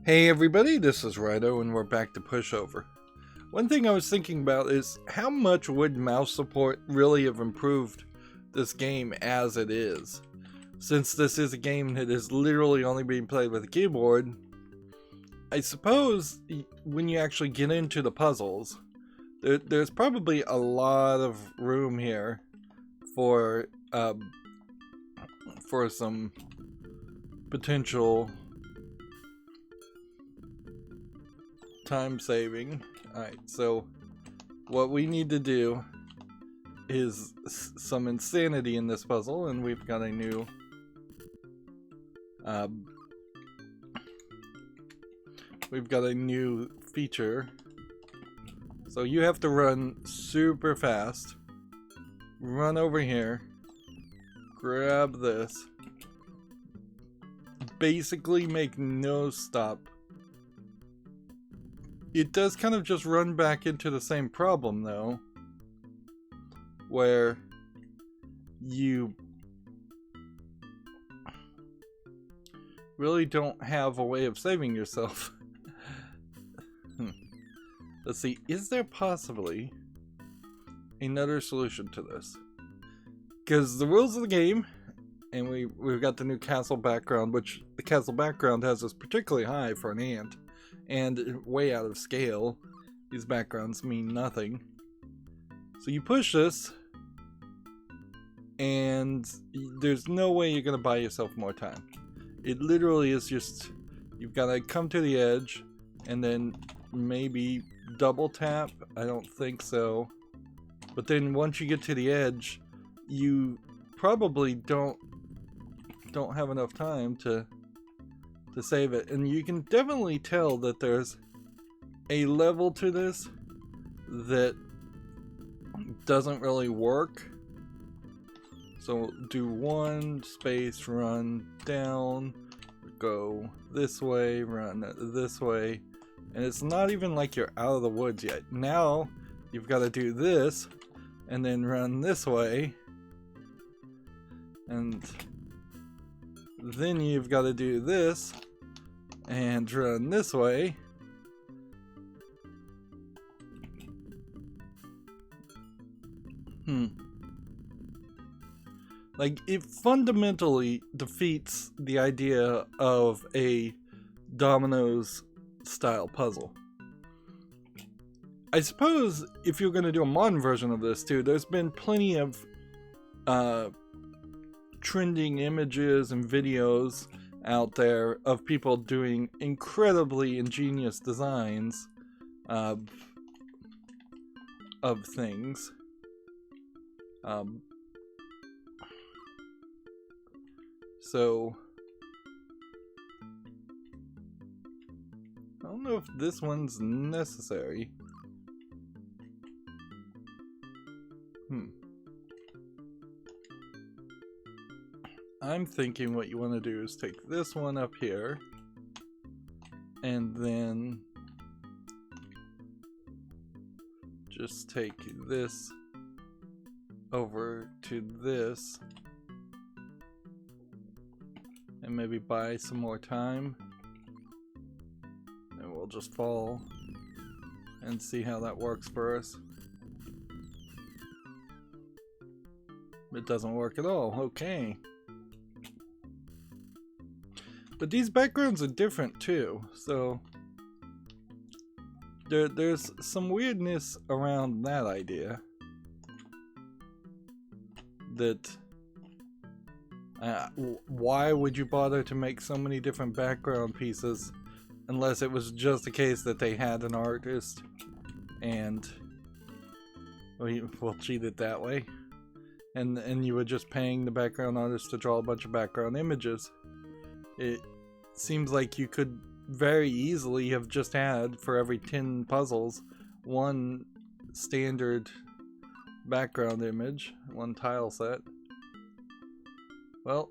Hey everybody, this is Rydo and we're back to Pushover. One thing I was thinking about is how much would mouse support really have improved this game as it is? Since this is a game that is literally only being played with a keyboard, I suppose when you actually get into the puzzles, there's probably a lot of room here for some potential time saving. Alright, so what we need to do is some insanity in this puzzle, and we've got a new feature. So you have to run super fast, run over here, grab this, basically make no stop. It does kind of just run back into the same problem though, where you really don't have a way of saving yourself. Let's see, is there possibly another solution to this? Because the rules of the game, and we've got the new castle background, which the castle background has us particularly high for an ant, and way out of scale. These backgrounds mean nothing. So you push this, and there's no way you're gonna buy yourself more time. It literally is just, you've gotta come to the edge, and then maybe double tap. I don't think so. But then once you get to the edge, you probably don't have enough time to save it, and you can definitely tell that there's a level to this that doesn't really work. So do one space, run down, go this way, run this way, and it's not even like you're out of the woods yet. Now you've got to do this and then run this way, and then you've got to do this and run this way. Like, it fundamentally defeats the idea of a dominoes style puzzle. I suppose if you're going to do a modern version of this too, there's been plenty of trending images and videos out there of people doing incredibly ingenious designs of things. So I don't know if this one's necessary. I'm thinking what you want to do is take this one up here, and then just take this over to this, and maybe buy some more time, and we'll just fall and see how that works for us. It doesn't work at all. Okay. But these backgrounds are different too, so there's some weirdness around that idea. That why would you bother to make so many different background pieces unless it was just a case that they had an artist and we'll cheat it that way, and you were just paying the background artist to draw a bunch of background images. It seems like you could very easily have just had, for every 10 puzzles, one standard background image, one tile set. Well,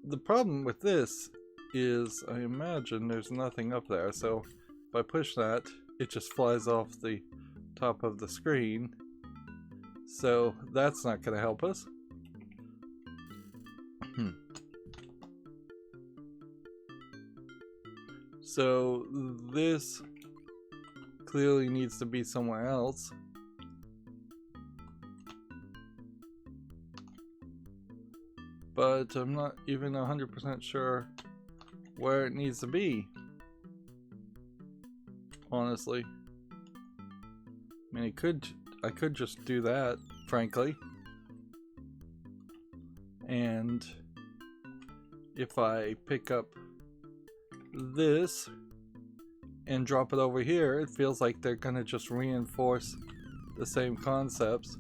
the problem with this is I imagine there's nothing up there, so if I push that, it just flies off the top of the screen. So that's not going to help us. So this clearly needs to be somewhere else. But I'm not even 100% sure where it needs to be. Honestly. I mean, I could just do that, frankly. And if I pick up this and drop it over here, it feels like they're gonna just reinforce the same concepts.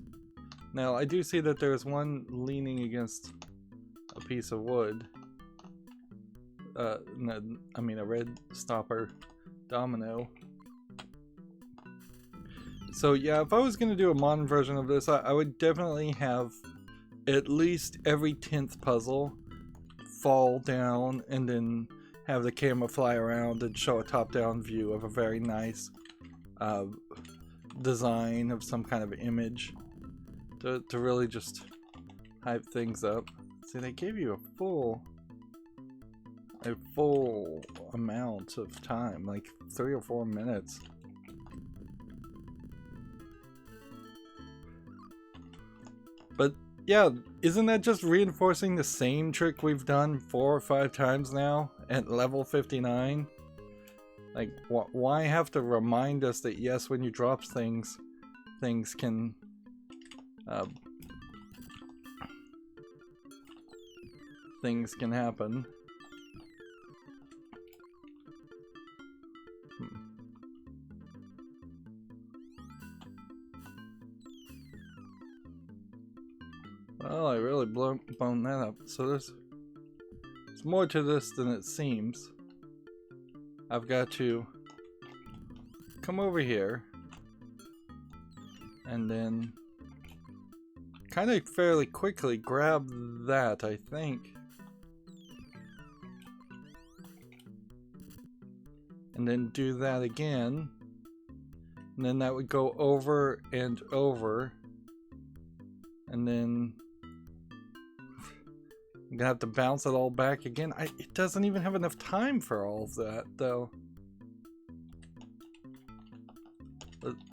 Now, I do see that there's one leaning against a piece of wood. No, I mean a red stopper domino. So yeah, if I was gonna do a modern version of this, I would definitely have at least every 10th puzzle fall down and then have the camera fly around and show a top-down view of a very nice design of some kind of image to really just hype things up. See, they gave you a full amount of time, like 3 or 4 minutes. But yeah, isn't that just reinforcing the same trick we've done 4 or 5 times now at level 59? Like, why have to remind us that yes, when you drop things, things can happen. Well, I really blown that up. So there's more to this than it seems. I've got to come over here and then kind of fairly quickly grab that, I think. And then do that again. And then that would go over and over. And then I'm gonna have to bounce it all back again. It doesn't even have enough time for all of that, though.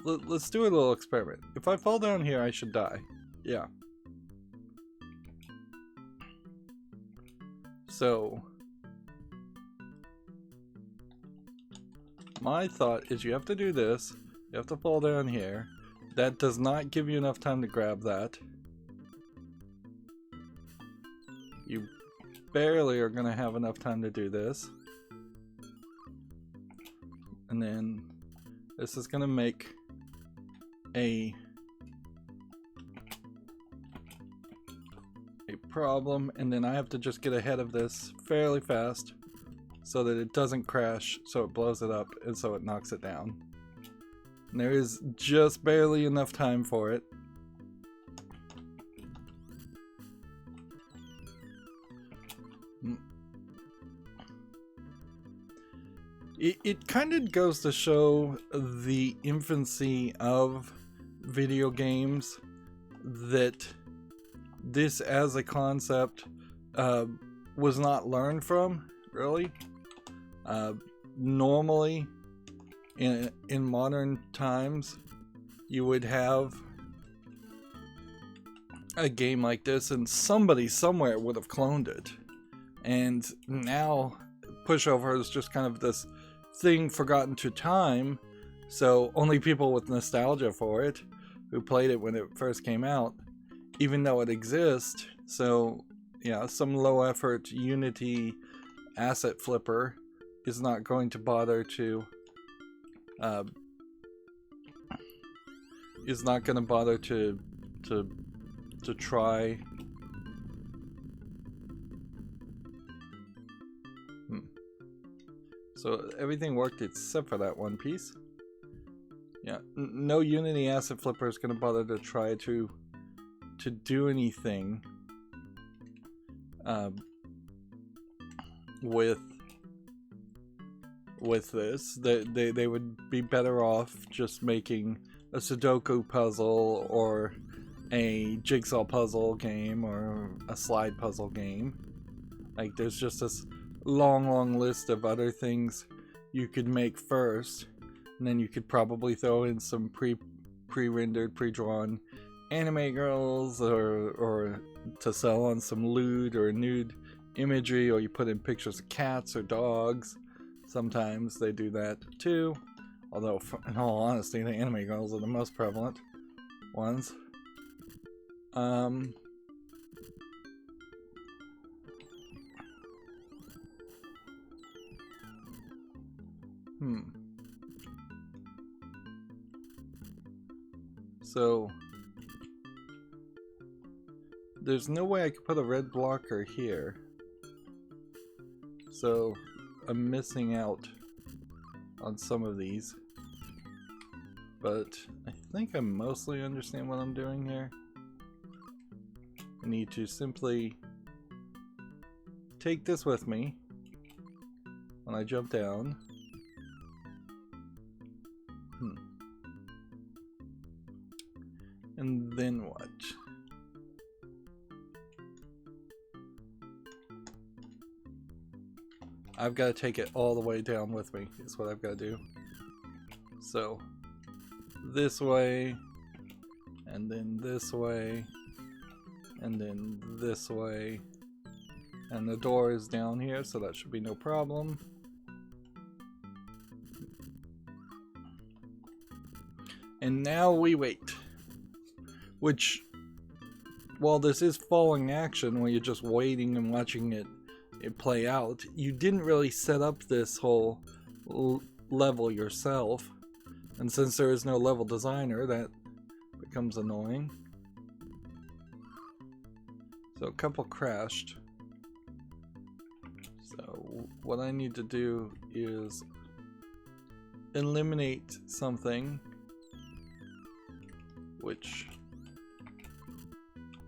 Let's do a little experiment. If I fall down here, I should die. Yeah. So my thought is you have to do this. You have to fall down here. That does not give you enough time to grab that. You barely are going to have enough time to do this. And then this is going to make a problem, and then I have to just get ahead of this fairly fast so that it doesn't crash, so it blows it up, and so it knocks it down. And there is just barely enough time for it. It kind of goes to show the infancy of video games, that this as a concept was not learned from, really. Normally, in modern times, you would have a game like this and somebody somewhere would have cloned it. And now Pushover is just kind of this thing forgotten to time, so only people with nostalgia for it, who played it when it first came out, even though it exists. So yeah, some low effort Unity asset flipper is not going to bother to try. So everything worked except for that one piece. Yeah, no Unity asset flipper is going to bother to try to do anything with this. They would be better off just making a Sudoku puzzle or a jigsaw puzzle game or a slide puzzle game. Like, there's just this long list of other things you could make first, and then you could probably throw in some pre-rendered, pre-drawn anime girls, or to sell on some lewd or nude imagery, or you put in pictures of cats or dogs. Sometimes they do that too, although in all honesty the anime girls are the most prevalent ones. So there's no way I could put a red blocker here, so I'm missing out on some of these, but I think I mostly understand what I'm doing here. I need to simply take this with me when I jump down. And then what? I've got to take it all the way down with me, is what I've got to do. So, this way, and then this way, and then this way. And the door is down here, so that should be no problem. And now we wait. Which, while this is falling action, where you're just waiting and watching it play out, you didn't really set up this whole level yourself. And since there is no level designer, that becomes annoying. So a couple crashed. So what I need to do is eliminate something, which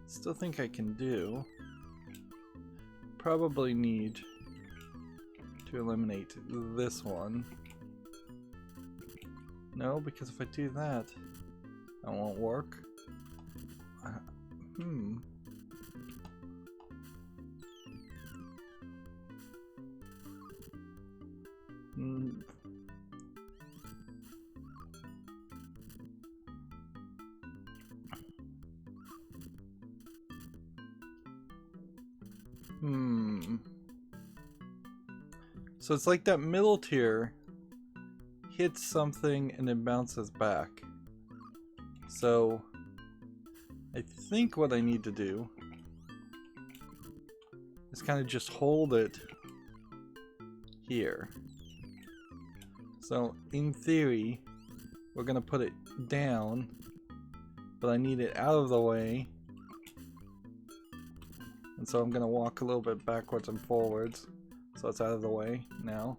still think I can do. Probably need to eliminate this one. No, because if I do that, that won't work. So it's like that middle tier hits something and then bounces back. So I think what I need to do is kind of just hold it here. So in theory, we're gonna put it down, but I need it out of the way. And so I'm gonna walk a little bit backwards and forwards. So it's out of the way now.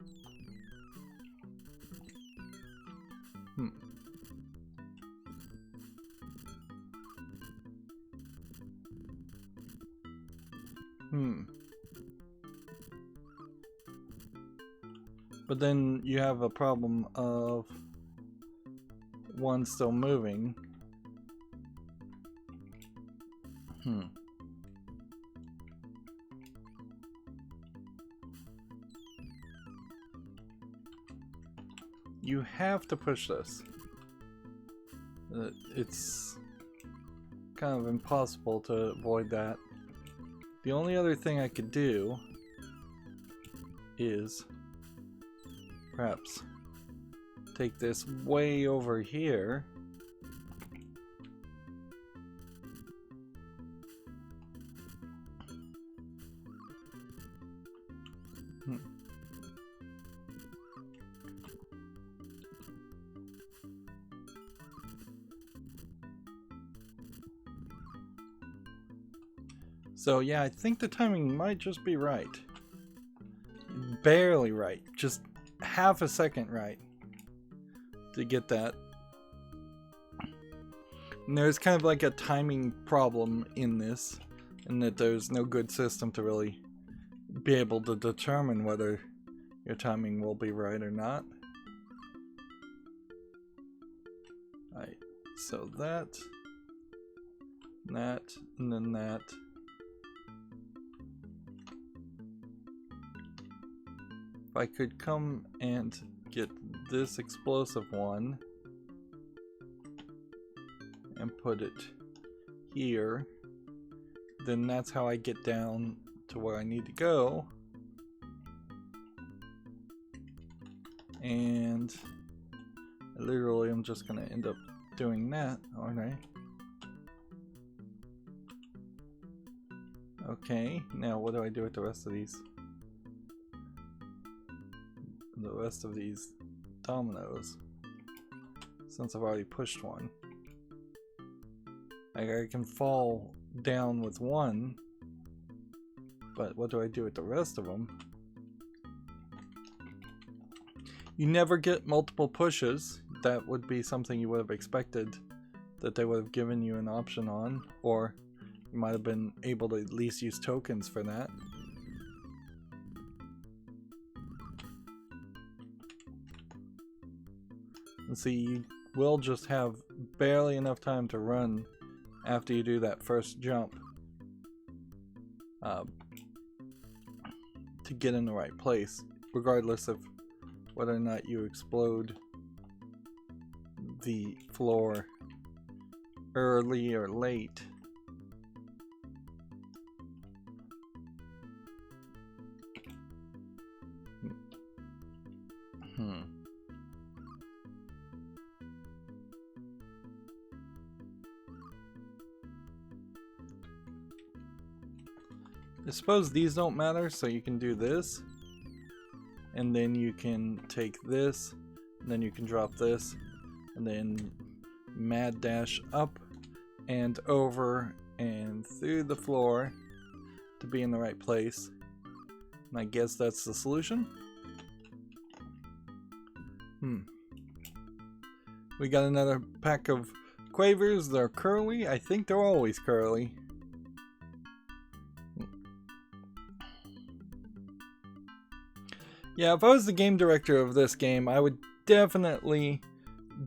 But then you have a problem of one still moving. You have to push this. It's kind of impossible to avoid that. The only other thing I could do is perhaps take this way over here. So yeah, I think the timing might just be right. Barely right. Just half a second right to get that. And there's kind of like a timing problem in this, in that there's no good system to really be able to determine whether your timing will be right or not. Alright, so that, and then that. if I could come and get this explosive one and put it here, then that's how I get down to where I need to go. And literally I'm just gonna end up doing that, aren't I? Okay, now what do I do with the rest of these? The rest of these dominoes, since I've already pushed one. Like, I can fall down with one, but what do I do with the rest of them? You never get multiple pushes. That would be something you would have expected that they would have given you an option on, or you might have been able to at least use tokens for that. And see, you will just have barely enough time to run after you do that first jump to get in the right place, regardless of whether or not you explode the floor early or late. I suppose these don't matter, so you can do this, and then you can take this, and then you can drop this, and then mad dash up and over and through the floor to be in the right place. And I guess that's the solution. We got another pack of quavers. They're curly. I think they're always curly. Yeah, if I was the game director of this game, I would definitely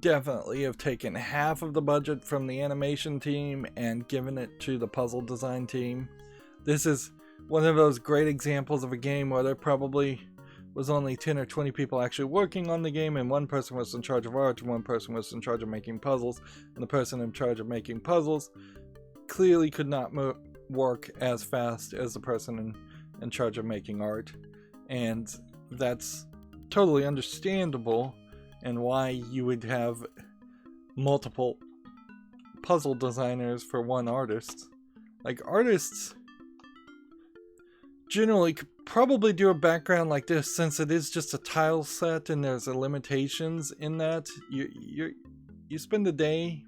have taken half of the budget from the animation team and given it to the puzzle design team. This is one of those great examples of a game where there probably was only 10 or 20 people actually working on the game, and one person was in charge of art and one person was in charge of making puzzles, and the person in charge of making puzzles clearly could not work as fast as the person in charge of making art. And that's totally understandable, and why you would have multiple puzzle designers for one artist. Like, artists generally could probably do a background like this, since it is just a tile set and there's limitations in that. You spend a day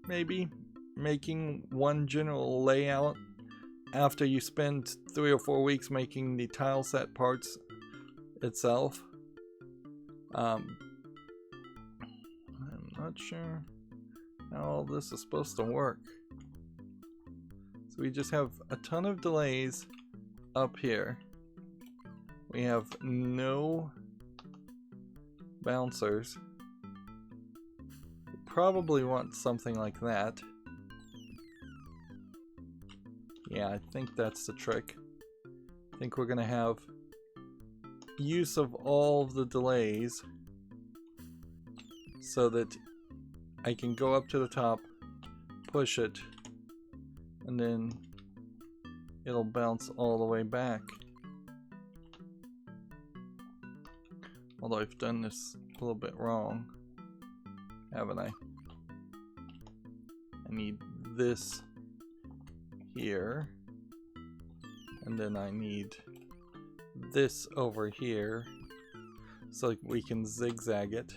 maybe making one general layout after you spend 3 or 4 weeks making the tile set parts itself. I'm not sure how all this is supposed to work. So we just have a ton of delays up here. We have no bouncers. We probably want something like that. Yeah, I think that's the trick. I think we're gonna have use of all of the delays so that I can go up to the top, push it, and then it'll bounce all the way back. Although I've done this a little bit wrong, haven't I? I need this here, and then I need this over here so we can zigzag it.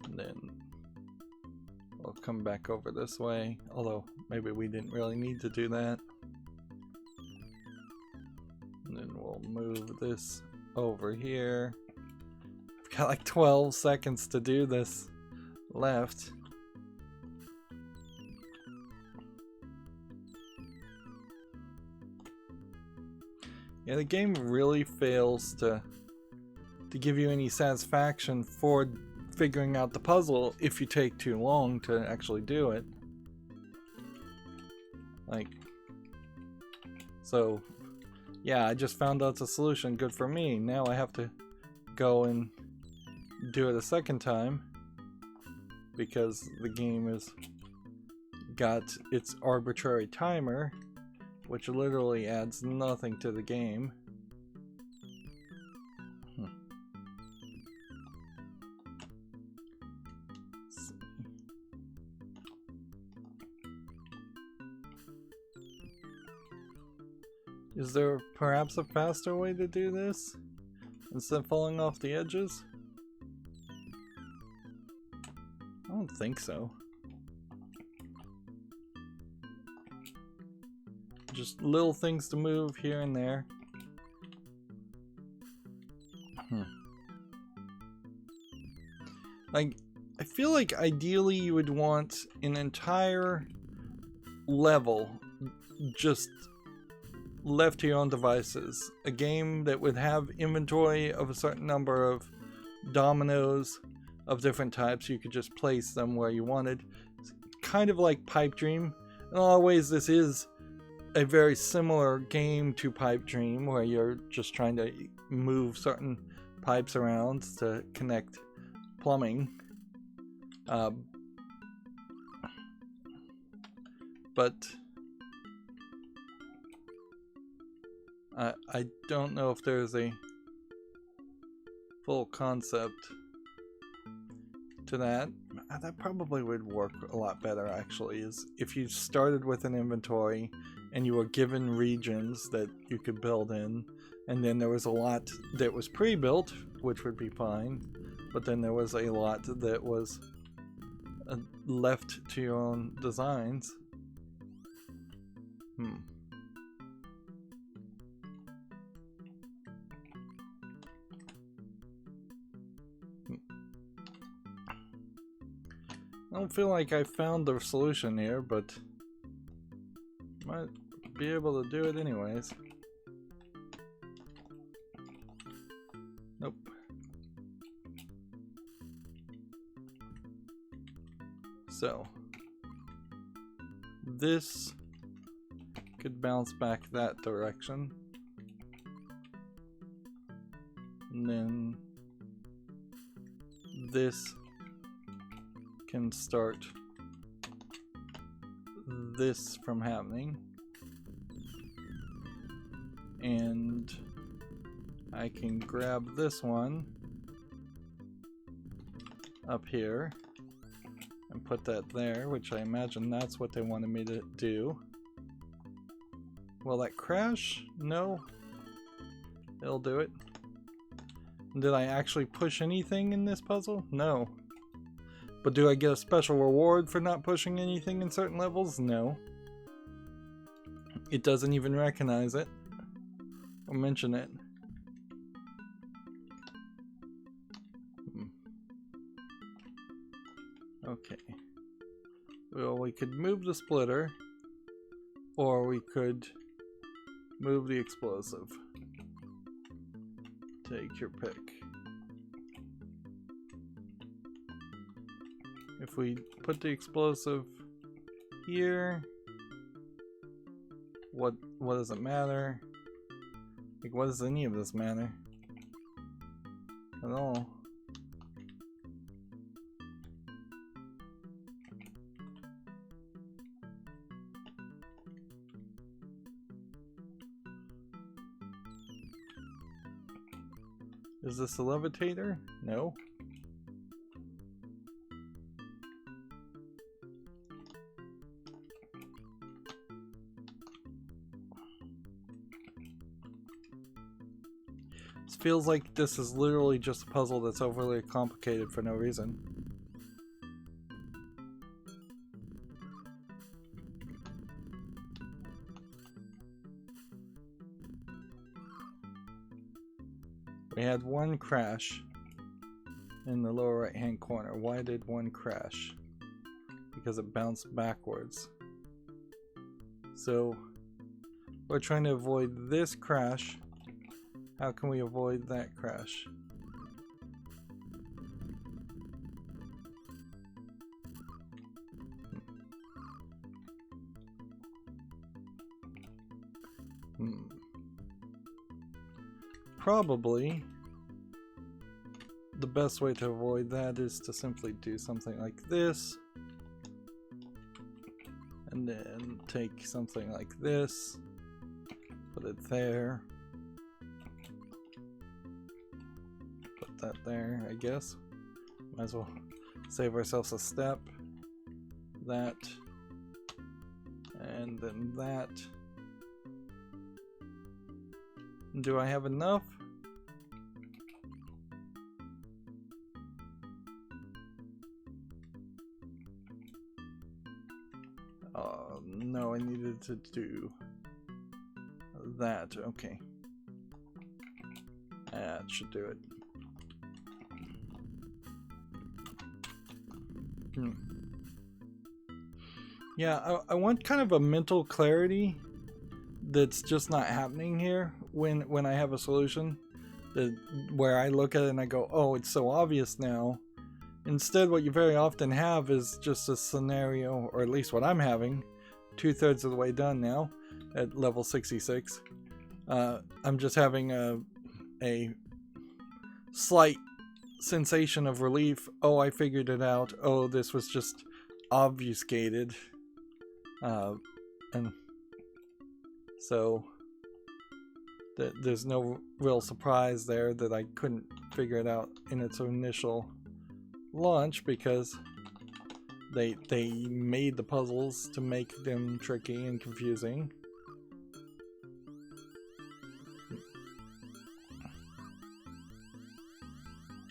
And then we'll come back over this way, although maybe we didn't really need to do that. And then we'll move this over here. I've got like 12 seconds to do this left. Yeah, the game really fails to give you any satisfaction for figuring out the puzzle if you take too long to actually do it. Like, So, yeah, I just found out the solution. Good for me. Now I have to go and do it a second time because the game has got its arbitrary timer, which literally adds nothing to the game. Is there perhaps a faster way to do this instead of falling off the edges? I don't think so. Just little things to move here and there. Like, I feel like ideally you would want an entire level just left to your own devices. A game that would have inventory of a certain number of dominoes of different types. You could just place them where you wanted. It's kind of like Pipe Dream. In a lot of ways, this is a very similar game to Pipe Dream, where you're just trying to move certain pipes around to connect plumbing. But I don't know if there's a full concept to that. That probably would work a lot better, actually, is if you started with an inventory and you were given regions that you could build in, and then there was a lot that was pre-built, which would be fine, but then there was a lot that was left to your own designs. I don't feel like I found the solution here, but might be able to do it anyways. Nope. So this could bounce back that direction, and then this can start this from happening, and I can grab this one up here and put that there, which I imagine that's what they wanted me to do. Will that crash? No. It'll do it. Did I actually push anything in this puzzle? No. But do I get a special reward for not pushing anything in certain levels? No. It doesn't even recognize it or mention it. Okay. Well, we could move the splitter, or we could move the explosive. Take your pick. If we put the explosive here, what does it matter? Like, what does any of this matter at all? Is this a levitator? No. This feels like this is literally just a puzzle that's overly complicated for no reason. We had one crash in the lower right hand corner. Why did one crash? Because it bounced backwards. So we're trying to avoid this crash. How can we avoid that crash? probably the best way to avoid that is to simply do something like this, and then take something like this, put it there, put that there, I guess. Might as well save ourselves a step. That, and then that. Do I have enough? No, I needed to do that. Okay. That should do it. Yeah, I want kind of a mental clarity that's just not happening here when I have a solution that where I look at it and I go, oh, it's so obvious now. Instead, what you very often have is just a scenario, or at least what I'm having, 2/3 of the way done now at level 66. I'm just having a slight sensation of relief. Oh, I figured it out. Oh, this was just obfuscated. And so there's no real surprise there that I couldn't figure it out in its initial launch, because they made the puzzles to make them tricky and confusing.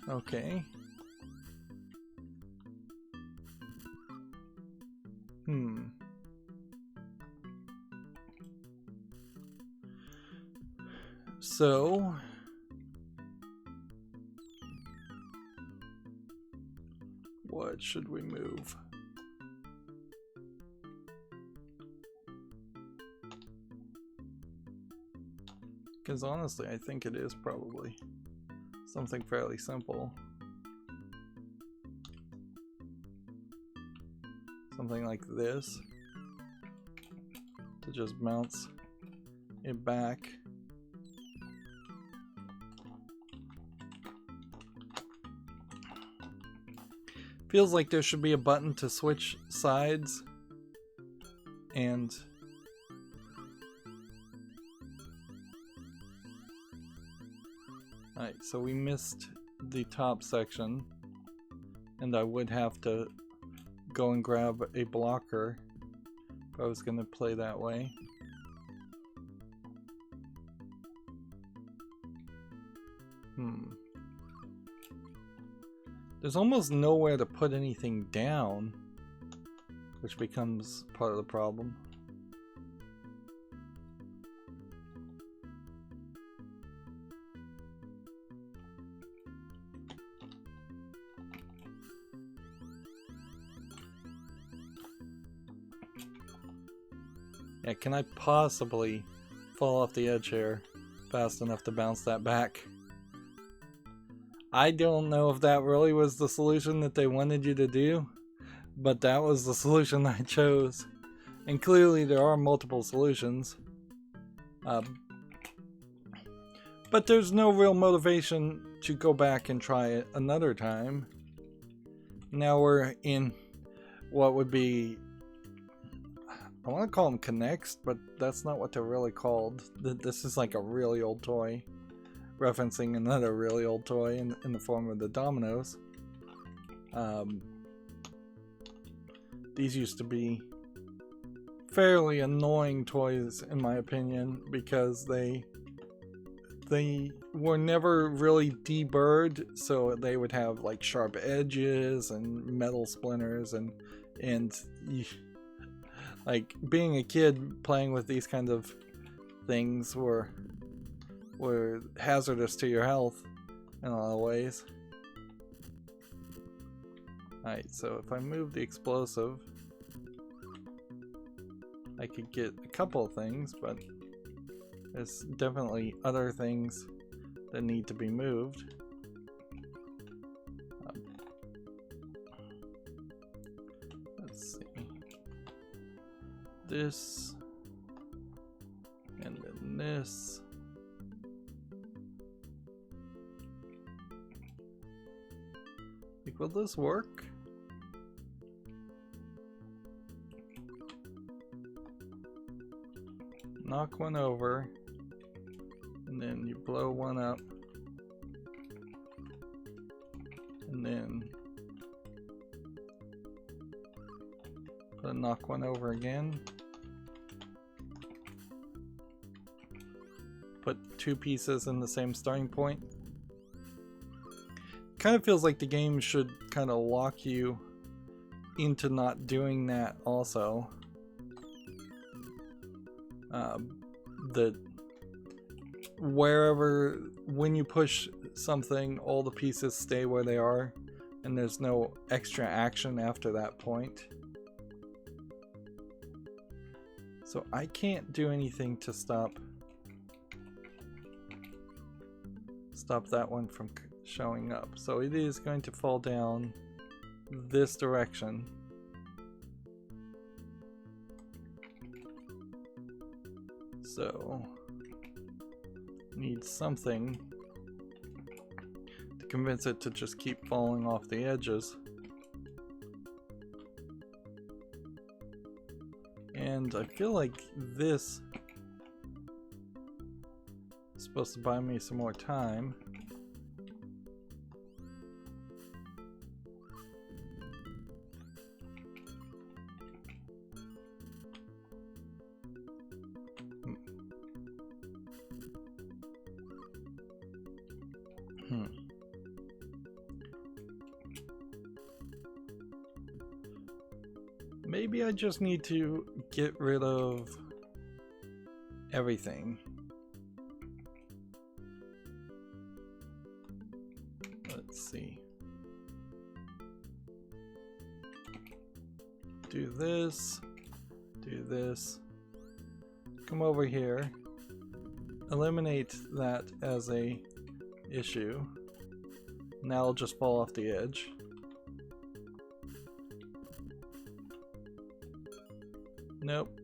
Okay. So what should we move? Because honestly, I think it is probably something fairly simple. Something like this to just bounce it back. Feels like there should be a button to switch sides, and alright, so we missed the top section, and I would have to go and grab a blocker if I was going to play that way. There's almost nowhere to put anything down, which becomes part of the problem. Yeah, can I possibly fall off the edge here fast enough to bounce that back? I don't know if that really was the solution that they wanted you to do, but that was the solution I chose. And clearly there are multiple solutions. But there's no real motivation to go back and try it another time. Now we're in what would be, I want to call them connects, but that's not what they're really called. This is like a really old toy, referencing another really old toy in the form of the dominoes. These used to be fairly annoying toys, in my opinion, because they were never really deburred, so they would have like sharp edges and metal splinters, and like being a kid playing with these kinds of things were hazardous to your health in a lot of ways. Alright, so if I move the explosive, I could get a couple of things, but there's definitely other things that need to be moved. Let's see. This, and then this. will this work? Knock one over, and then you blow one up, and then knock one over again. Put two pieces in the same starting point. Kind of feels like the game should kind of lock you into not doing that also. That wherever, when you push something, all the pieces stay where they are and there's no extra action after that point. So I can't do anything to stop that one from showing up. So it is going to fall down this direction. So need something to convince it to just keep falling off the edges. And I feel like this is supposed to buy me some more time. Maybe I just need to get rid of everything. Let's see. Do this. Do this. Come over here. Eliminate that as a issue. Now it'll just fall off the edge. Nope.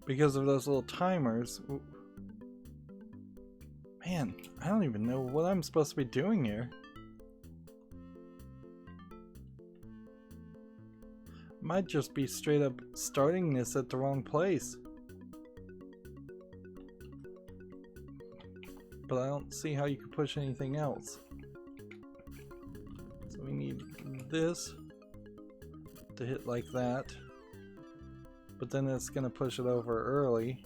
Because of those little timers. Man, I don't even know what I'm supposed to be doing here. Might just be straight up starting this at the wrong place. But I don't see how you could push anything else. So we need this to hit like that, but then it's gonna push it over early.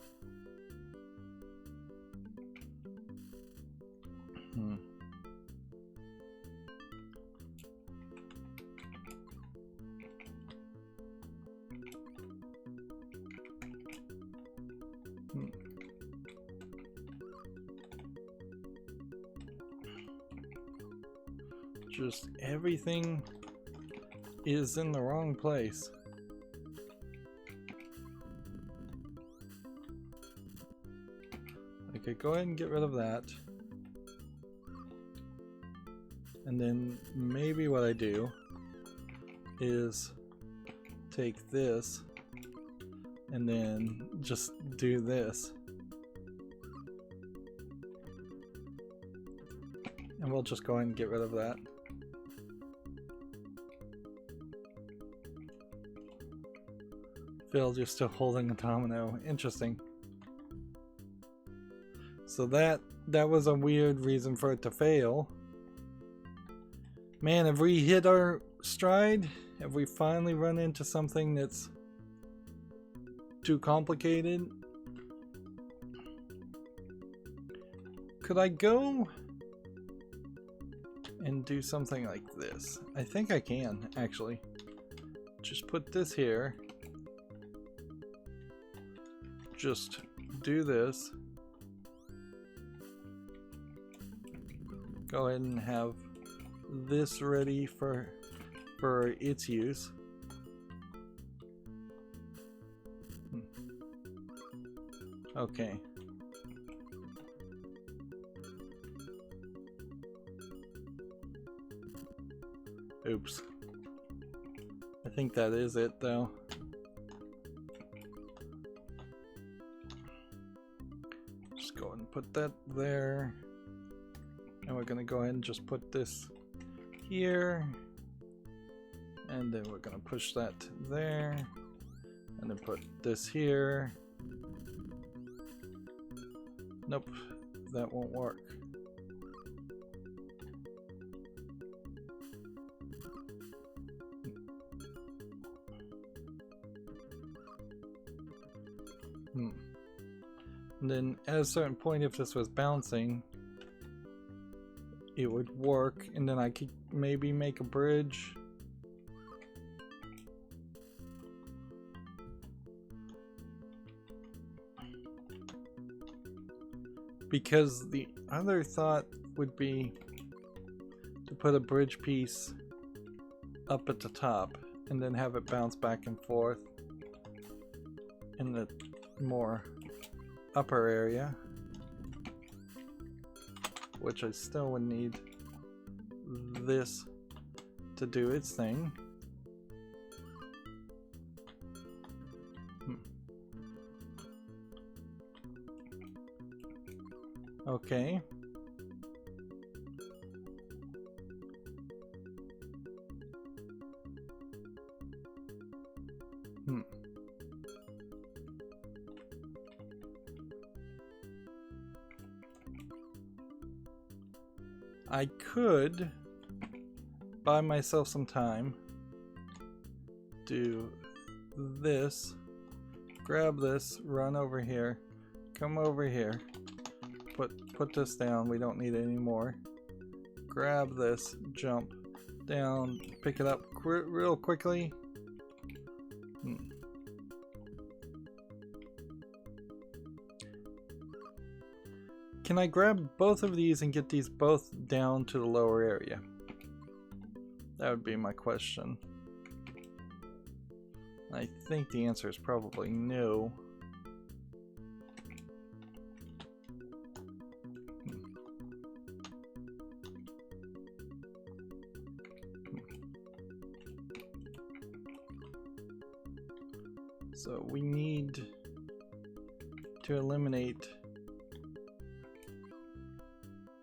Just everything is in the wrong place. Okay, go ahead and get rid of that. And then maybe what I do is take this and then just do this. And we'll just go ahead and get rid of that. Phil, you're still holding a domino. Interesting. So that was a weird reason for it to fail. Man, have we hit our stride? Have we finally run into something that's too complicated? Could I go and do something like this? I think I can, actually. Just put this here. Just do this. Go ahead and have this ready for its use. Okay. Oops. I think that is it though. Just go ahead and put that there. And we're gonna go ahead and just put this here. And then we're gonna push that there. And then put this here. Nope, that won't work. And then at a certain point, if this was bouncing, it would work, and then I could maybe make a bridge. Because the other thought would be to put a bridge piece up at the top and then have it bounce back and forth in the more upper area, which I still would need this to do its thing. Okay. I could buy myself some time, do this, grab this, run over here, come over here, put this down, we don't need it anymore, grab this, jump down, pick it up real quickly. Can I grab both of these and get these both down to the lower area? That would be my question. I think the answer is probably no. So we need to eliminate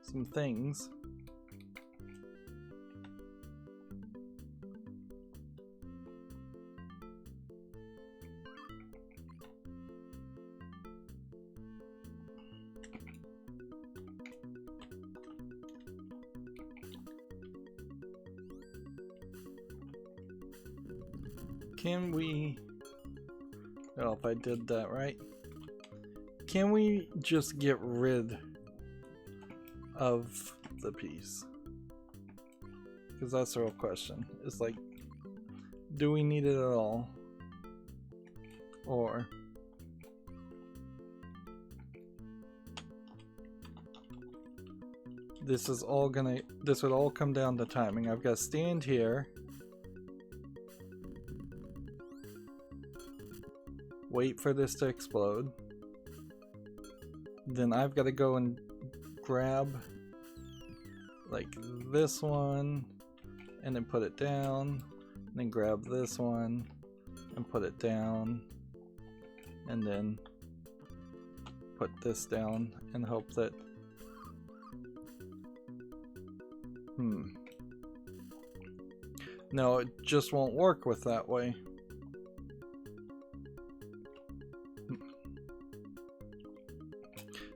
some things. Can we, well, if I did that right, can we just get rid of the piece? Because that's the real question. It's like, do we need it at all? Or this is all gonna, this would all come down to timing. I've got to stand here, wait for this to explode, then I've got to go and grab like this one and then put it down, and then grab this one and put it down, and then put this down and hope that no, it just won't work with that way.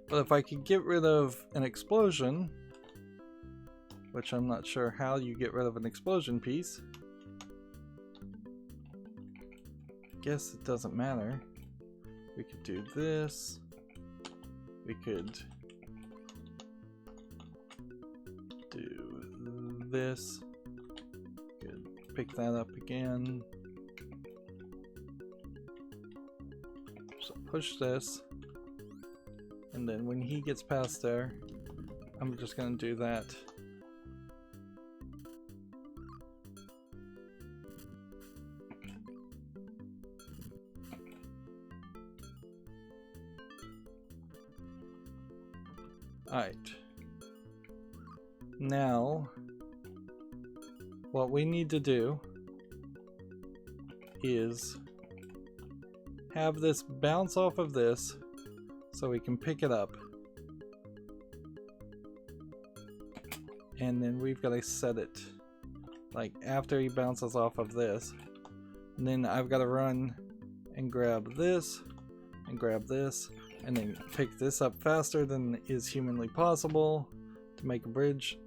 But if I could get rid of an explosion, which I'm not sure how you get rid of an explosion piece, I guess it doesn't matter. We could do this, we could do this, we could pick that up again, so push this. And then when he gets past there, I'm just gonna do that. Alright. Now, what we need to do is have this bounce off of this so we can pick it up. and then we've got to set it like after he bounces off of this. And then I've got to run and grab this and grab this and then pick this up faster than is humanly possible to make a bridge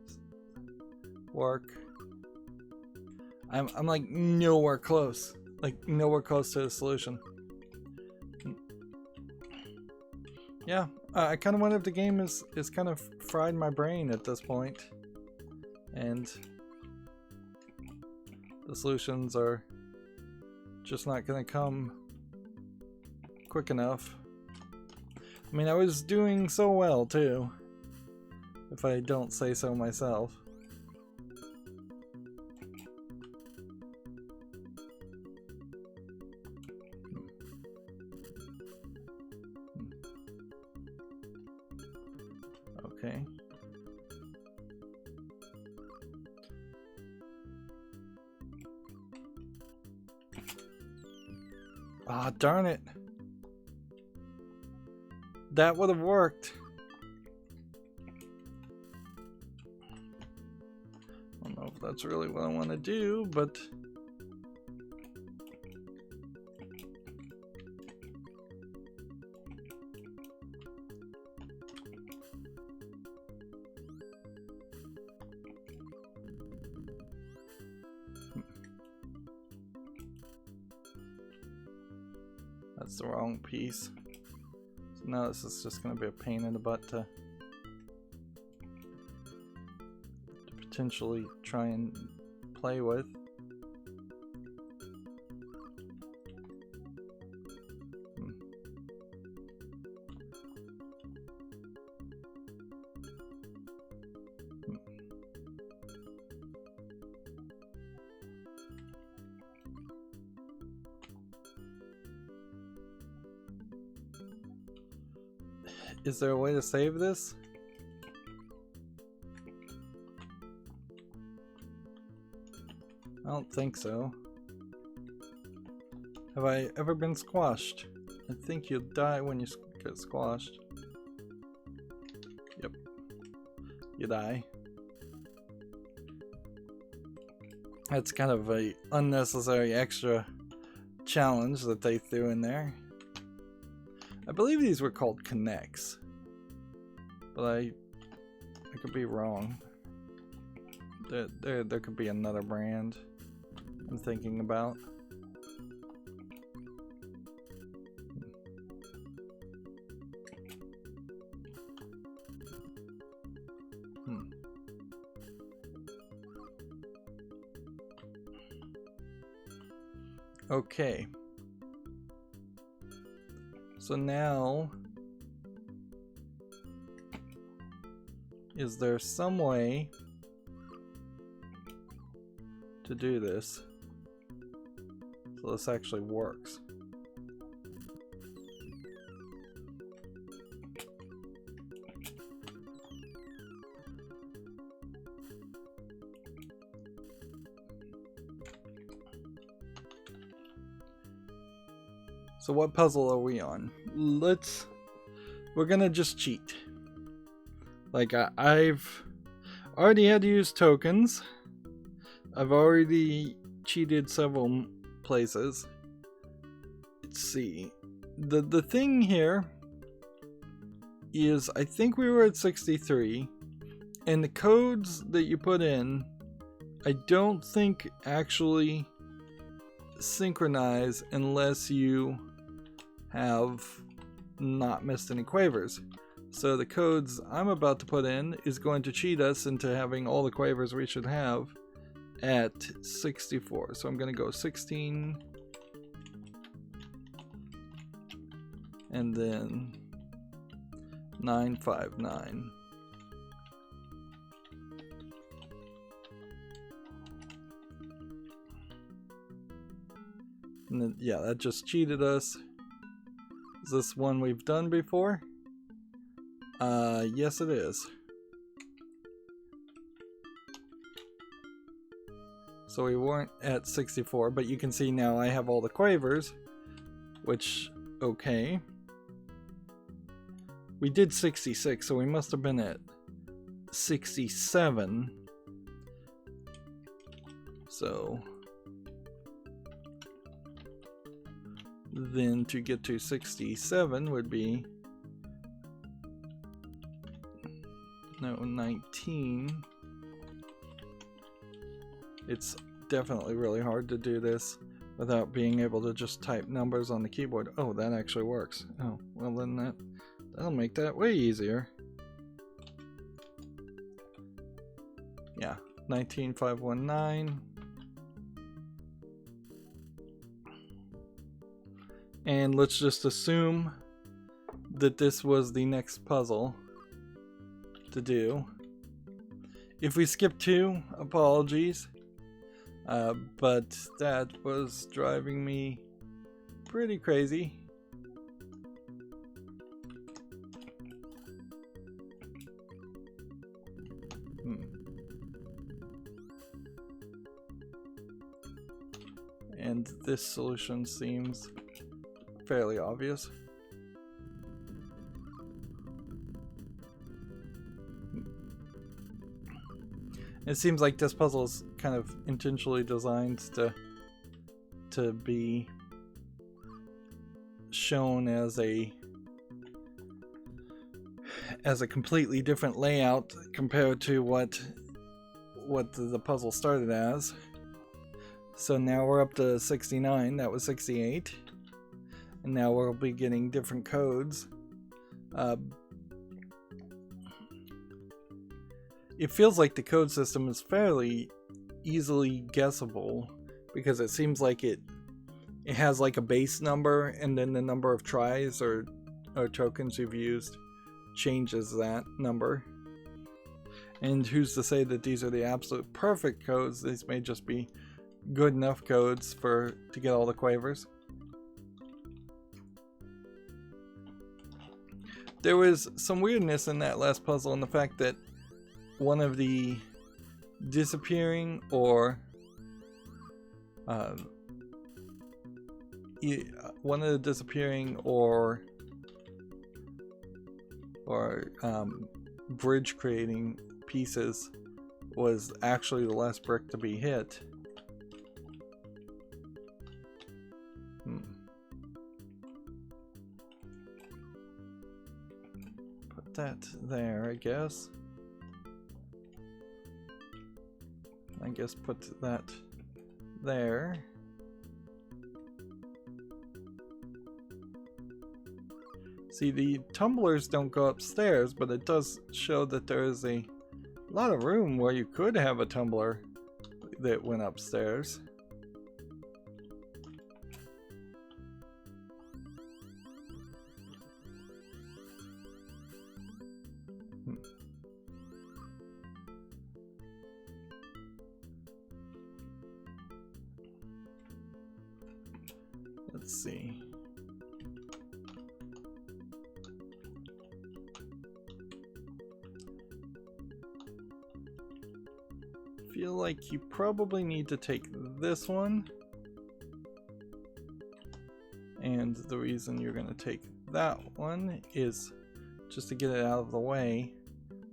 work. I'm like nowhere close. Like nowhere close to the solution. Yeah, I kind of wonder if the game is kind of fried my brain at this point, and the solutions are just not gonna come quick enough. I mean, I was doing so well too, if I don't say so myself. Okay. Ah, darn it. That would have worked. I don't know if that's really what I want to do, but that's the wrong piece. So now this is just going to be a pain in the butt to potentially try and play with. Is there a way to save this? I don't think so. Have I ever been squashed? I think you die when you get squashed. Yep. You die. That's kind of a unnecessary extra challenge that they threw in there. I believe these were called connects, but I could be wrong. There could be another brand I'm thinking about. Okay. So now, is there some way to do this so this actually works? So what puzzle are we on? We're gonna just cheat. Like I've already had to use tokens. I've already cheated several places. Let's see. The thing here is I think we were at 63, and the codes that you put in I don't think actually synchronize unless you have not missed any quavers. So the codes I'm about to put in is going to cheat us into having all the quavers we should have at 64. So I'm going to go 16 and then 959. And then, yeah, that just cheated us. Is this one we've done before? Yes it is. So we weren't at 64, but you can see now I have all the quavers, which, okay. We did 66, so we must have been at 67 So then to get to 67 would be 19. It's definitely really hard to do this without being able to just type numbers on the keyboard. Oh, that actually works. Oh, well then that'll make that way easier. Yeah, 19519. And let's just assume that this was the next puzzle to do. If we skip 2, apologies. But that was driving me pretty crazy. And this solution seems fairly obvious. It seems like this puzzle is kind of intentionally designed to be shown as a completely different layout compared to what the puzzle started as. So now we're up to 69. That was 68. And now we'll be getting different codes. It feels like the code system is fairly easily guessable because it seems like it has like a base number, and then the number of tries or tokens you've used changes that number. And who's to say that these are the absolute perfect codes? These may just be good enough codes to get all the quavers. There was some weirdness in that last puzzle in the fact that one of the disappearing or bridge creating pieces was actually the last brick to be hit. Put that there, I guess. I guess put that there. See, the tumblers don't go upstairs, but it does show that there is a lot of room where you could have a tumbler that went upstairs. Let's see. Feel like you probably need to take this one, and the reason you're going to take that one is just to get it out of the way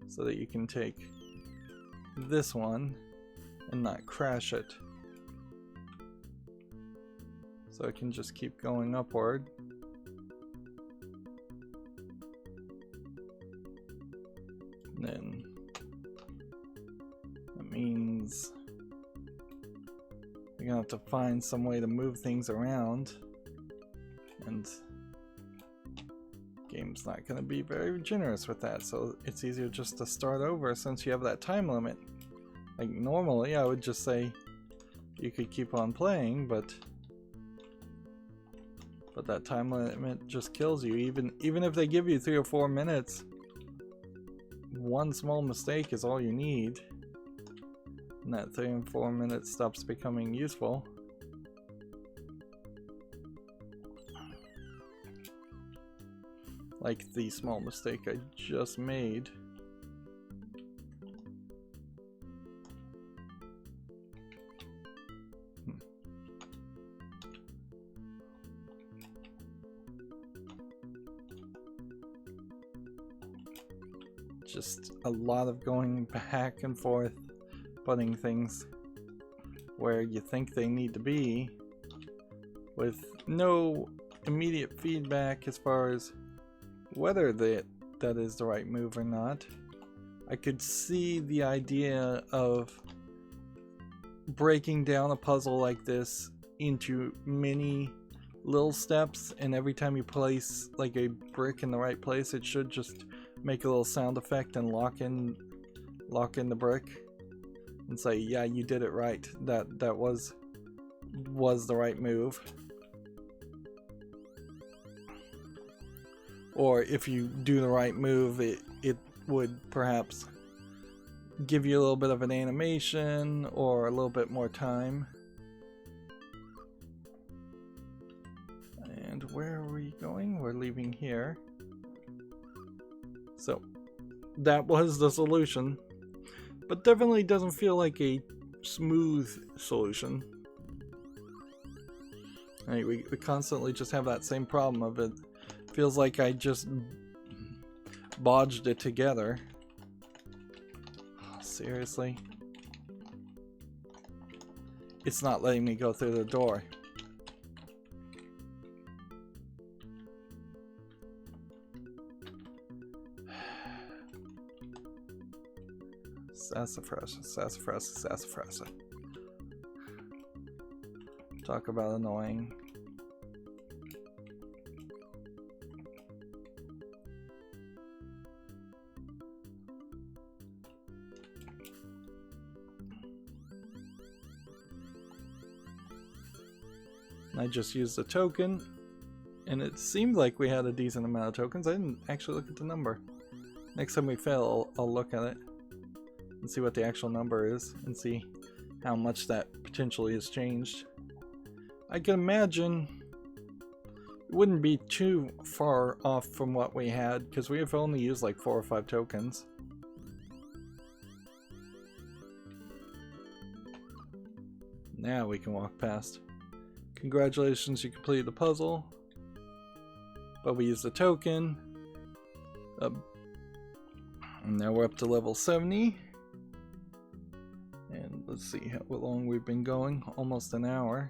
so that you can take this one and not crash it, so it can just keep going upward. And then means you're gonna have to find some way to move things around, and the game's not gonna be very generous with that, so it's easier just to start over since you have that time limit. Like normally I would just say you could keep on playing, but that time limit just kills you. Even if they give you 3 or 4 minutes, one small mistake is all you need. And that 3 and 4 minutes stops becoming useful. Like the small mistake I just made. Just a lot of going back and forth, putting things where you think they need to be with no immediate feedback as far as whether that is the right move or not. I could see the idea of breaking down a puzzle like this into many little steps, and every time you place like a brick in the right place, it should just make a little sound effect and lock in the brick and say, yeah, you did it right. That was the right move. Or if you do the right move, it would perhaps give you a little bit of an animation or a little bit more time. And where are we going? We're leaving here. So that was the solution, but definitely doesn't feel like a smooth solution. Right, we constantly just have that same problem of it. Feels like I just bodged it together. Oh, seriously? It's not letting me go through the door. Sassafras, sassafras, sassafras. Talk about annoying. I just used a token, and it seemed like we had a decent amount of tokens. I didn't actually look at the number. Next time we fail, I'll look at it and see what the actual number is and see how much that potentially has changed. I can imagine it wouldn't be too far off from what we had, because we have only used like 4 or 5 tokens. Now we can walk past. Congratulations, you completed the puzzle. But we used a token. And now we're up to level 70. And let's see how long we've been going. Almost an hour.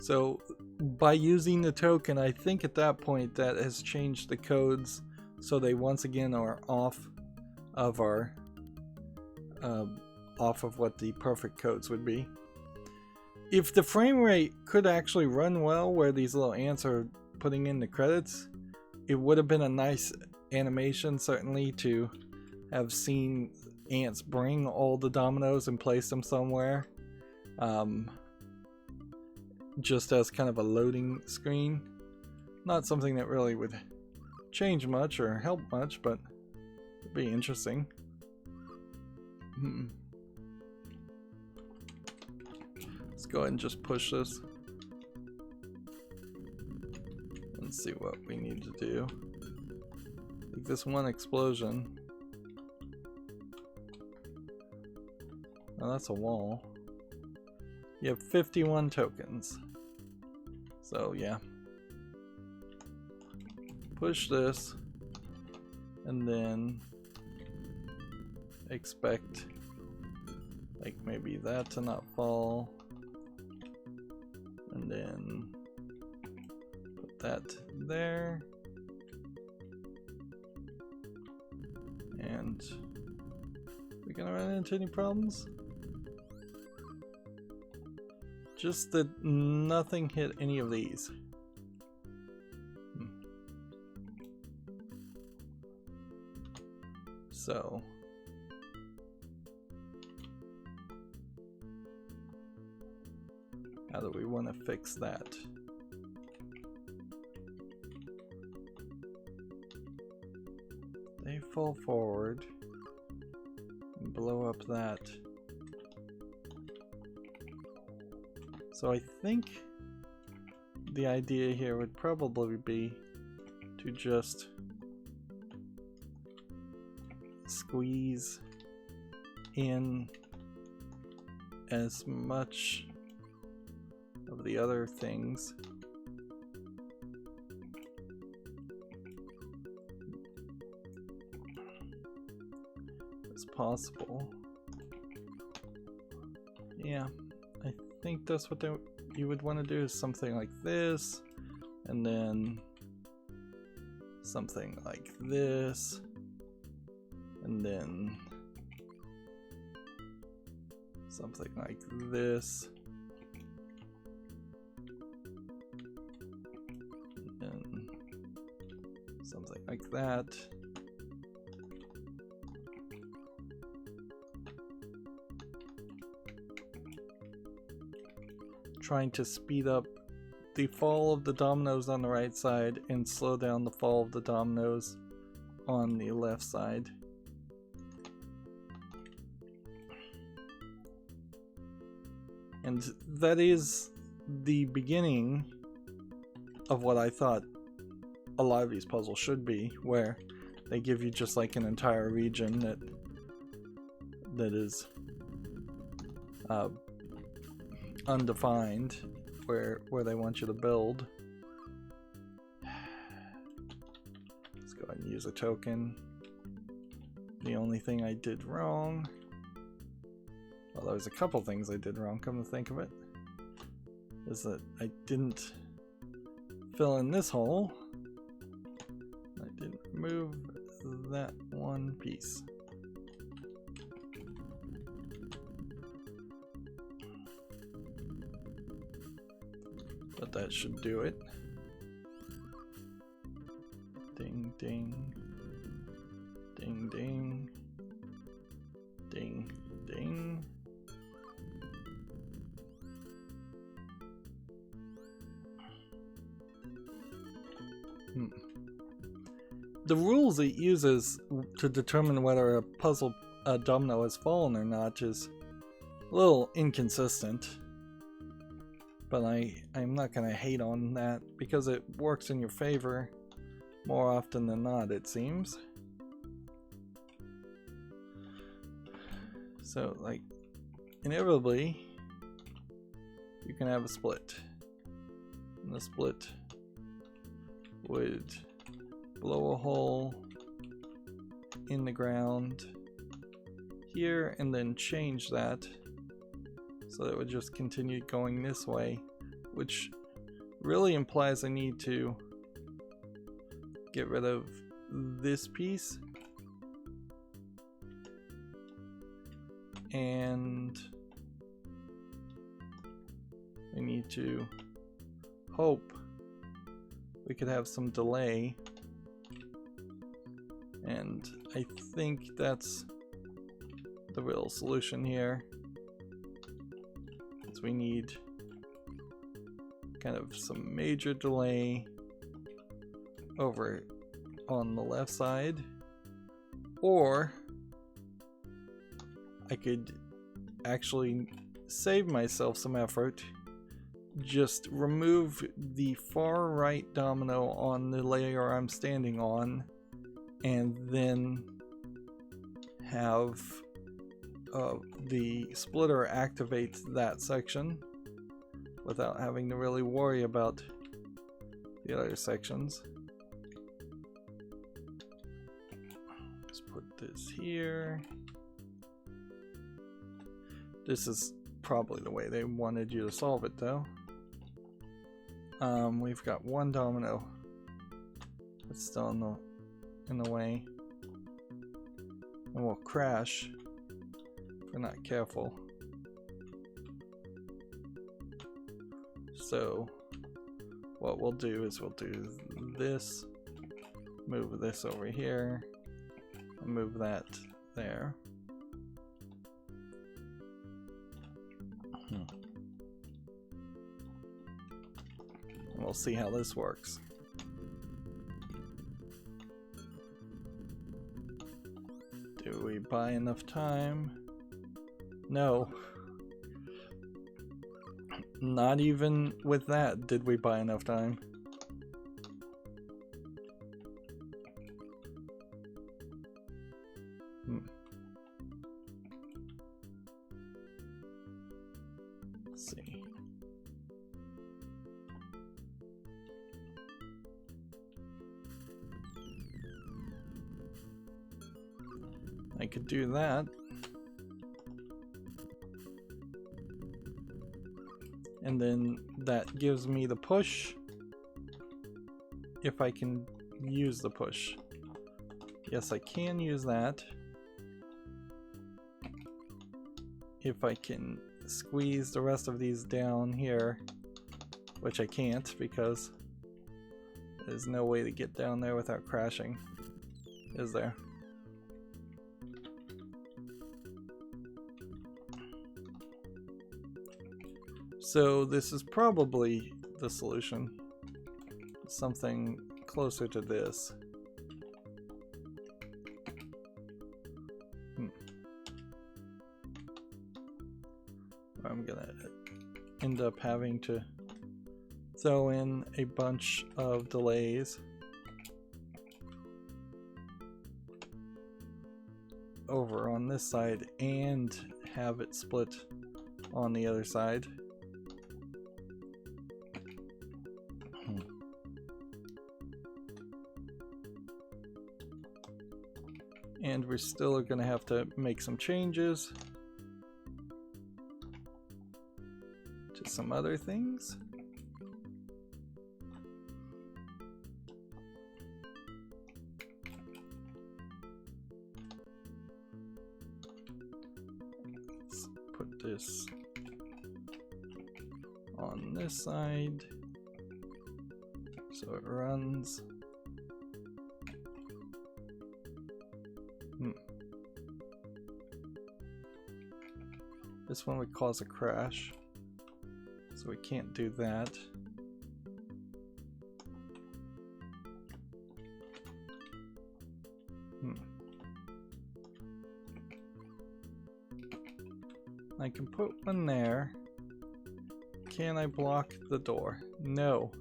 So by using the token, I think at that point that has changed the codes so they once again are off of our off of what the perfect codes would be. If the frame rate could actually run well where these little ants are putting in the credits, it would have been a nice animation certainly to have seen ants bring all the dominoes and place them somewhere. Just as kind of a loading screen. Not something that really would change much or help much, but it'd be interesting. Let's go ahead and just push this and see what we need to do. Like this one explosion. Oh, that's a wall. You have 51 tokens. So yeah. Push this and then expect like maybe that to not fall, and then put that there, and we gonna run into any problems? Just that nothing hit any of these. So how do we want to fix that? They fall forward and blow up that. So I think the idea here would probably be to just squeeze in as much of the other things as possible. Yeah, I think that's what you would want to do, is something like this, and then something like this, and then something like this, and something like that. Trying to speed up the fall of the dominoes on the right side and slow down the fall of the dominoes on the left side. And that is the beginning of what I thought a lot of these puzzles should be, where they give you just like an entire region that is undefined, where they want you to build. Let's go ahead and use a token. The only thing I did wrong, well, there was a couple things I did wrong, come to think of it, is that I didn't fill in this hole. I didn't remove that one piece. But that should do it. Ding, ding. Ding, ding. Ding, ding. The rules it uses to determine whether a domino has fallen or not is a little inconsistent. But I'm not going to hate on that, because it works in your favor more often than not, it seems. So, like, inevitably, you can have a split. And the split would blow a hole in the ground here and then change that so that it would just continue going this way, which really implies I need to get rid of this piece and I need to hope we could have some delay, and I think that's the real solution here. Is we need kind of some major delay over on the left side, or I could actually save myself some effort, just remove the far right domino on the layer I'm standing on, and then have the splitter activate that section without having to really worry about the other sections. Let's put this here. This is probably the way they wanted you to solve it, though. We've got one domino that's still in the way, and we'll crash if we're not careful. So what we'll do is we'll do this, move this over here, and move that there. And we'll see how this works. Do we buy enough time? No. Not even with that did we buy enough time. Let's see. I could do that. And then that gives me the push. If I can use the push. Yes, I can use that. If I can squeeze the rest of these down here, which I can't because there's no way to get down there without crashing, is there? So this is probably the solution. Something closer to this. I'm gonna end up having to throw in a bunch of delays over on this side and have it split on the other side. And we're still gonna have to make some changes to some other things. Let's put this on this side so it runs. This one would cause a crash, so we can't do that. I can put one there. Can I block the door? No.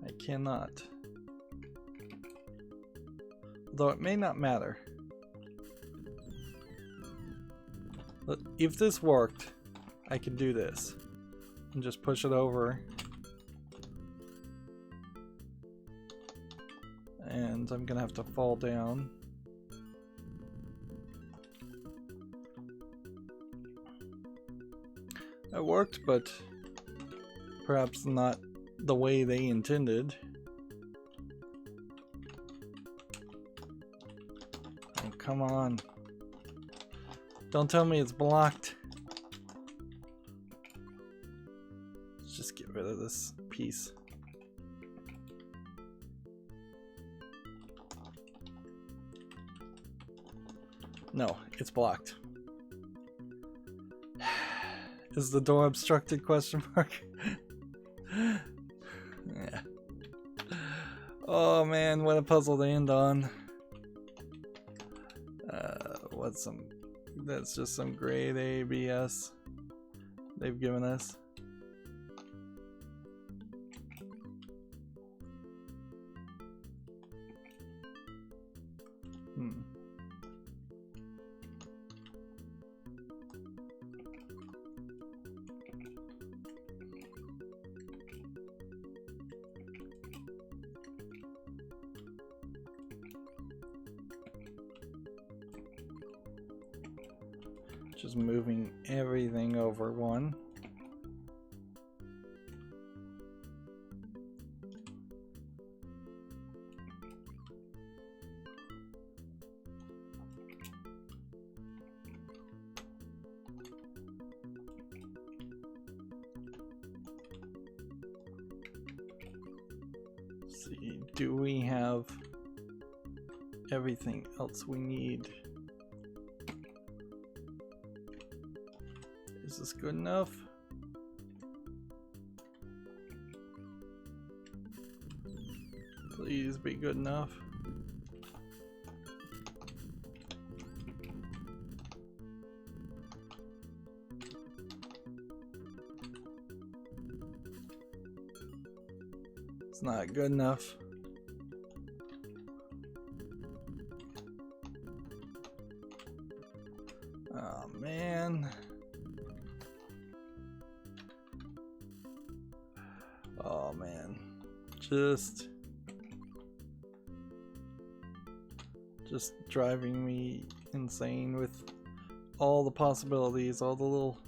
I cannot. Though it may not matter. But if this worked, I could do this and just push it over. And I'm gonna have to fall down. That worked, but perhaps not the way they intended. Oh, come on. Don't tell me it's blocked. Let's just get rid of this piece. No, it's blocked. Is the door obstructed? Question mark. Yeah. Oh man, what a puzzle to end on. What's some? That's just some grade A BS they've given us. Just moving everything over one. Let's see, do we have everything else we need? Is this good enough? Please be good enough. It's not good enough. Oh man. Oh Just driving me insane with all the possibilities, all the little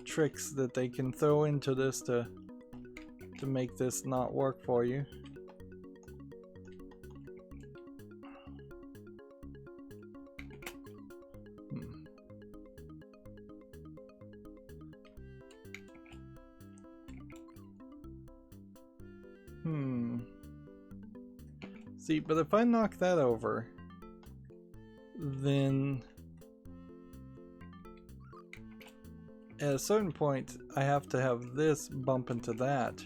tricks that they can throw into this to make this not work for you. See, but if I knock that over, then at a certain point I have to have this bump into that,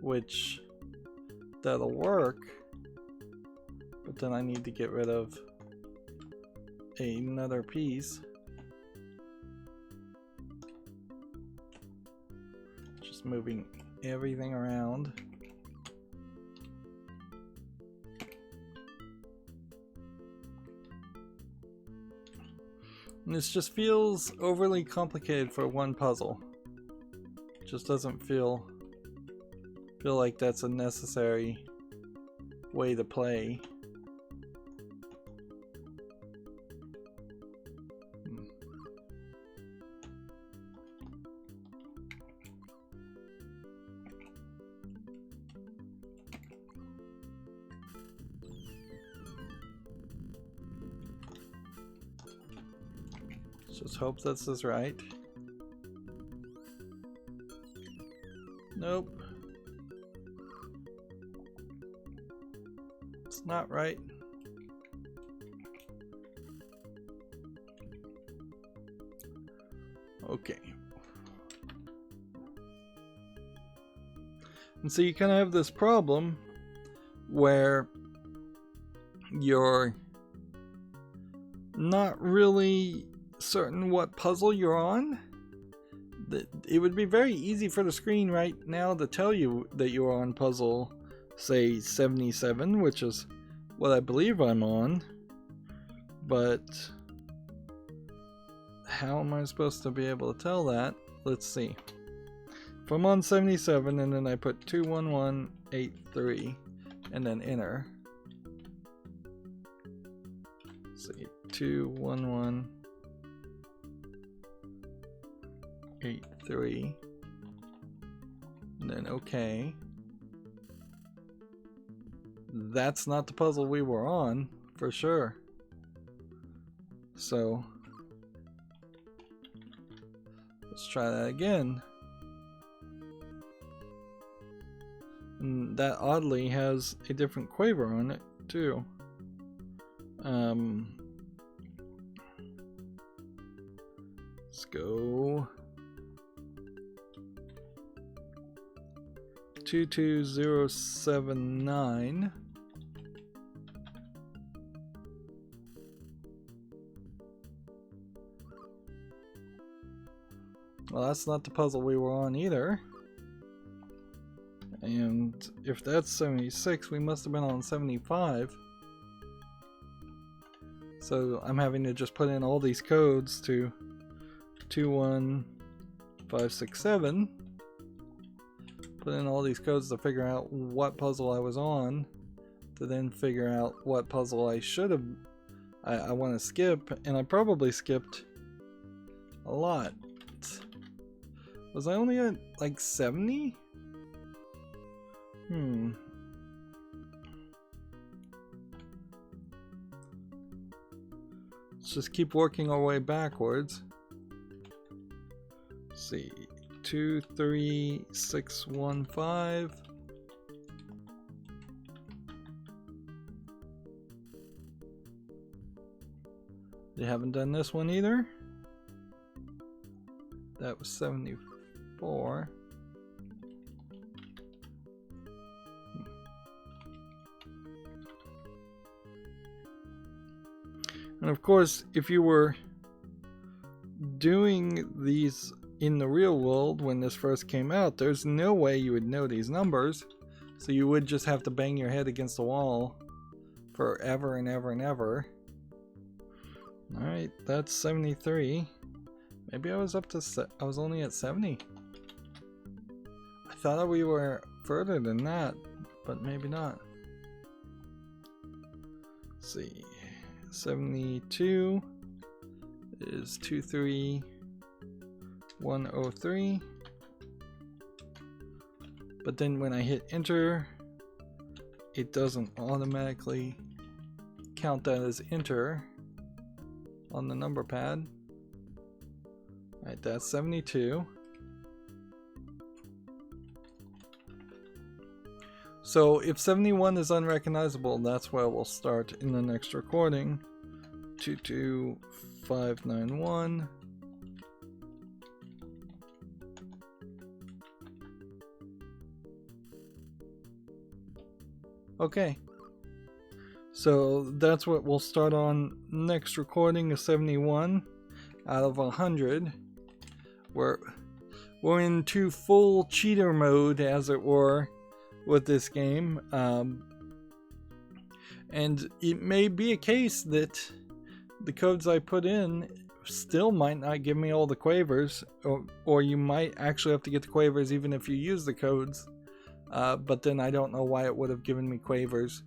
which that'll work, but then I need to get rid of another piece. Just moving everything around. And this just feels overly complicated for one puzzle. It just doesn't feel like that's a necessary way to play. Just hope this is right. Nope. It's not right. Okay. And so you kind of have this problem where you're not really certain what puzzle you're on. It would be very easy for the screen right now to tell you that you're on puzzle, say 77, which is what I believe I'm on, but how am I supposed to be able to tell that? Let's see. If I'm on 77 and then I put 21183 and then enter, let's see, 21183 and then okay. That's not the puzzle we were on for sure. So let's try that again. And that oddly has a different quaver on it too. Let's go 22079. Well, that's not the puzzle we were on either. And if that's 76, we must have been on 75. So I'm having to just put in all these codes to 21567. Put in all these codes to figure out what puzzle I was on, to then figure out what puzzle I should have, I want to skip, and I probably skipped a lot. Was I only at like 70? Let's just keep working our way backwards. Let's see, 23615. They haven't done this one either. That was 74. And of course, if you were doing these in the real world when this first came out, there's no way you would know these numbers. So you would just have to bang your head against the wall forever and ever and ever. Alright, that's 73. Maybe I was up to I was only at 70. I thought we were further than that. but maybe not. Let's see, 72 is 23103. But then when I hit enter, it doesn't automatically count that as enter on the number pad. Alright, that's 72. So if 71 is unrecognizable, that's where we'll start in the next recording. 22591. Okay, so that's what we'll start on next recording of 71 out of 100. We're into full cheater mode, as it were, with this game. And it may be a case that the codes I put in still might not give me all the quavers, or you might actually have to get the quavers even if you use the codes. But then I don't know why it would have given me quavers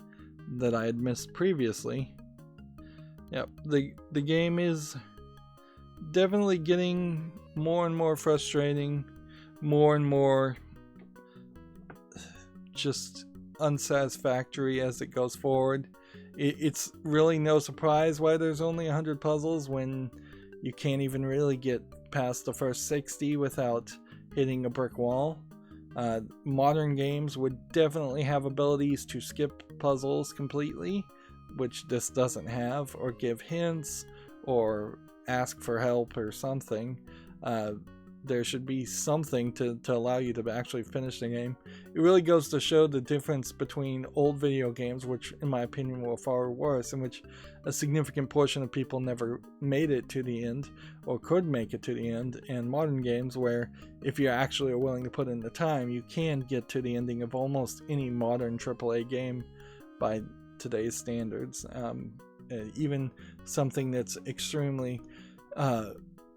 that I had missed previously. Yep, the game is definitely getting more and more frustrating, more and more just unsatisfactory as it goes forward. It's really no surprise why there's only 100 puzzles when you can't even really get past the first 60 without hitting a brick wall. Modern games would definitely have abilities to skip puzzles completely, which this doesn't have, or give hints, or ask for help or something. There should be something to allow you to actually finish the game. It really goes to show the difference between old video games, which in my opinion were far worse, in which a significant portion of people never made it to the end or could make it to the end, and modern games where if you actually are willing to put in the time, you can get to the ending of almost any modern AAA game by today's standards. Even something that's extremely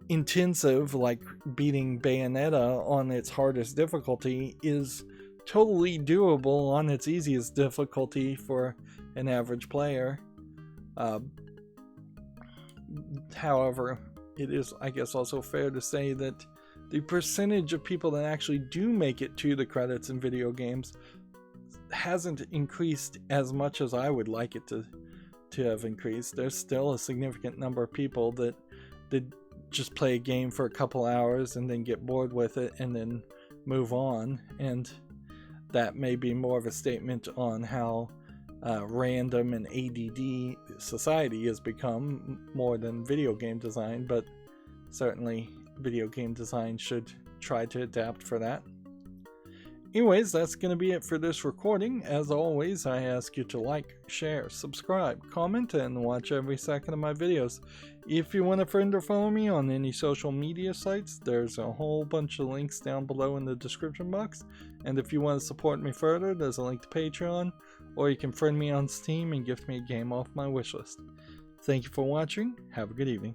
intensive, like beating Bayonetta on its hardest difficulty, is totally doable on its easiest difficulty for an average player. However, it is, I guess, also fair to say that the percentage of people that actually do make it to the credits in video games hasn't increased as much as I would like it to have increased. There's still a significant number of people that just play a game for a couple hours and then get bored with it and then move on, and that may be more of a statement on how random and ADD society has become more than video game design, but certainly video game design should try to adapt for that. Anyways, that's going to be it for this recording. As always, I ask you to like, share, subscribe, comment, and watch every second of my videos. If you want a friend or follow me on any social media sites, there's a whole bunch of links down below in the description box. And if you want to support me further, there's a link to Patreon, or you can friend me on Steam and gift me a game off my wishlist. Thank you for watching. Have a good evening.